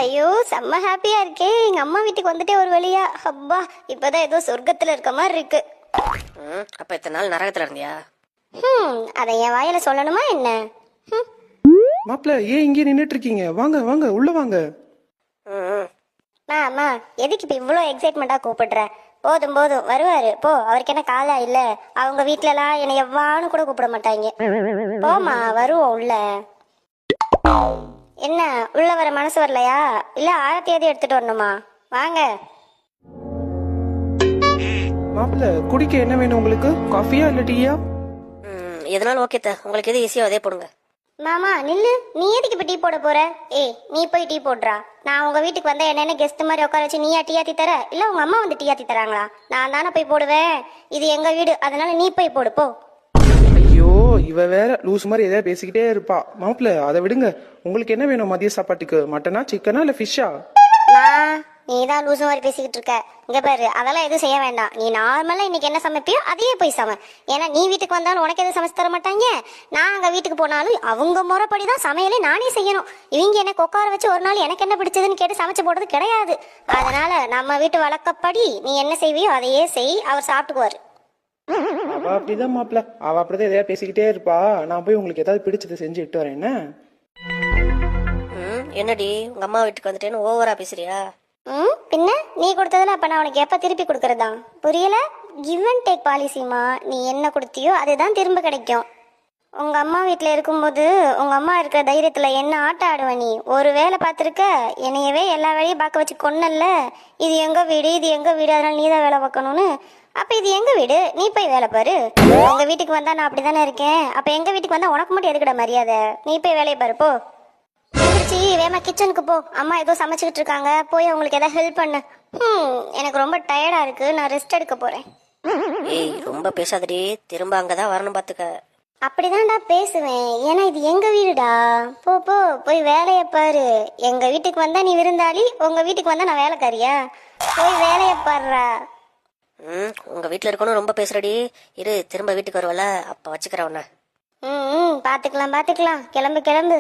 ஐயோ செம்ம ஹாப்பியா இருக்கே. எங்க அம்மா வீட்டுக்கு வந்துட்டே ஒரு வழியா. அப்பா இப்பதான் ஏதோ சொர்க்கத்துல இருக்க மாதிரி இருக்கு. அப்ப இத்தனை நாள் நரகத்துல இருந்தியா? அதை என் வாயில சொல்லணுமா என்ன? மாப்பிள்ள ஏன் இங்கே நின்னுட்டு இருக்கீங்க? வாங்க வாங்க உள்ள வாங்க. அம்மா எதுக்கு இப்ப இவ்வளவு எக்ஸைட்மெண்டா கூப்பிடுற? போதும் போதும் வருவாரு போ. அவருக்கு என்ன காலா இல்ல? அவங்க வீட்டுல எல்லாம் என்னை எவ்வான்னு கூட கூப்பிட மாட்டாங்க. போமா வருவோம் உள்ள. என்ன உள்ள வர மனசு வரலையா? இல்ல ஆரத்தி எது எடுத்துட்டு வரணுமா? வாங்க. மாப்பிள்ள குடிக்க என்ன வேணும் உங்களுக்கு? காஃபியா இல்ல டீயா? எதனாலும் ஓகே த, உங்களுக்கு எது ஈஸியோ அதே போடுங்க. மாமா நில்லு. நீ எதுக்கு இப்ப டீ போட போற? ஏய் நீ போய் டீ போடுறா. நான் உங்க வீட்டுக்கு வந்தா என்ன கெஸ்ட் மாதிரி உட்கார வச்சு நீயா டீ ஆத்தி தர? இல்ல உங்க அம்மா வந்து டீ ஆத்தி தராங்களா? நான் தானே போய் போடுவேன். இது எங்க வீடு, அதனால நீ போய் போடு போ. ஐயோ இவ வேற லூஸ் மாதிரி எதாவது பேசிக்கிட்டே இருப்பா. மாப்பிள்ள அதை விடுங்க. உங்களுக்கு என்ன வேணும் மதிய சாப்பாட்டுக்கு? மட்டனா சிக்கனா இல்ல ஃபிஷ்ஷா? நீ தான் லூசு மாதிரி பேசிக்கிட்டு இருக்க. இங்க பாரு அதெல்லாம் எதுவும் செய்ய வேண்டாம். நீ நார்மலா இன்னைக்கு என்ன சமைப்பியோ அதையே போய் சமை. ஏன்னா நீ வீட்டுக்கு வந்தாலும் உனக்கு எதுவும் சமைச்சு தர மாட்டாங்க. நான் அங்க வீட்டுக்கு போனாலும் அவங்க முறைப்படிதான் சமையலே நானே செய்யணும். இவங்க எனக்கு உட்கார வச்சு ஒரு நாள் எனக்கு என்ன பிடிச்சதுன்னு கேட்டு சமைச்சு போடுறது கிடையாது. அதனால நம்ம வீட்டு வழக்கப்படி நீ என்ன செய்வியோ அதையே செய். அவர் சாப்பிட்டுக்குவாரு. அவ அப்படிதான் மாப்பிள்ள, அவ அப்படிதான் எதையா பேசிக்கிட்டே இருப்பா. நான் போய் உங்களுக்கு ஏதாவது பிடிச்சதை செஞ்சு இட்டு வரேன். என்ன என்னடி உங்க அம்மா வீட்டுக்கு வந்துட்டேன்னு ஓவரா பேசுறியா? பின்ன நீ கொடுத்ததுல அப்ப நான் உனக்கு எப்ப திருப்பி கொடுக்கறதா? புரியல? கிவ் அண்ட் டேக் பாலிசிமா. நீ என்ன கொடுத்தியோ அதுதான் திரும்ப கிடைக்கும். உங்க அம்மா வீட்டுல இருக்கும்போது உங்க அம்மா இருக்கிற தைரியத்துல என்ன ஆட்டம் ஆடுவ நீ? ஒரு வேலை பார்த்துருக்க. என்னையவே எல்லா வேலையும் பார்க்க வச்சு கொன்னல்ல. இது எங்க வீடு, இது எங்க வீடு, அதனால நீ தான் வேலை பார்க்கணும்னு. அப்ப இது எங்க வீடு, நீ போய் வேலை பாரு. உங்க வீட்டுக்கு வந்தா நான் அப்படிதானே இருக்கேன். அப்ப எங்க வீட்டுக்கு வந்தா உனக்கு மட்டும் எதுக்கிட மரியாதை? நீ போய் வேலையை பாரு போ. வேமா கிச்சனுக்கு போ. அம்மா ஏதோ சமைச்சுக்கிட்டு இருக்காங்க. போய் அவங்களுக்கு ஏதாவது ஹெல்ப் பண்ணு. எனக்கு ரொம்ப டயர்டா இருக்கு. நான் ரெஸ்ட் எடுக்க போறேன். ஏய் ரொம்ப பேசாதடி, திரும்ப அங்கதான் வரணும் பாத்துக்க. அப்படிதான்டா பேசுவேன். ஏன்னா இது எங்க வீடுடா. போ போ போய் வேலைய பாரு. எங்க வீட்டுக்கு வந்தா நீ விருந்தாளி, உங்க வீட்டுக்கு வந்தா நான் வேலைக்காரியா? போய் வேலைய பாருடா. உங்க வீட்டுல இருக்கணும் ரொம்ப பேசுறடி. இரு திரும்ப வீட்டுக்கு வருவல அப்ப வச்சுக்கிறேன் உன்ன. பாத்துக்கலாம் பாத்துக்கலாம். கிளம்பு கிளம்பு.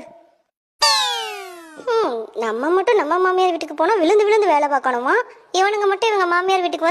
நம்ம மட்டும் நம்ம மாமியார் வீட்டுக்கு போனா விழுந்து விழுந்து வேலை பார்க்கணுமா? இவனுங்க மட்டும் இவங்க மாமியார் வீட்டுக்கு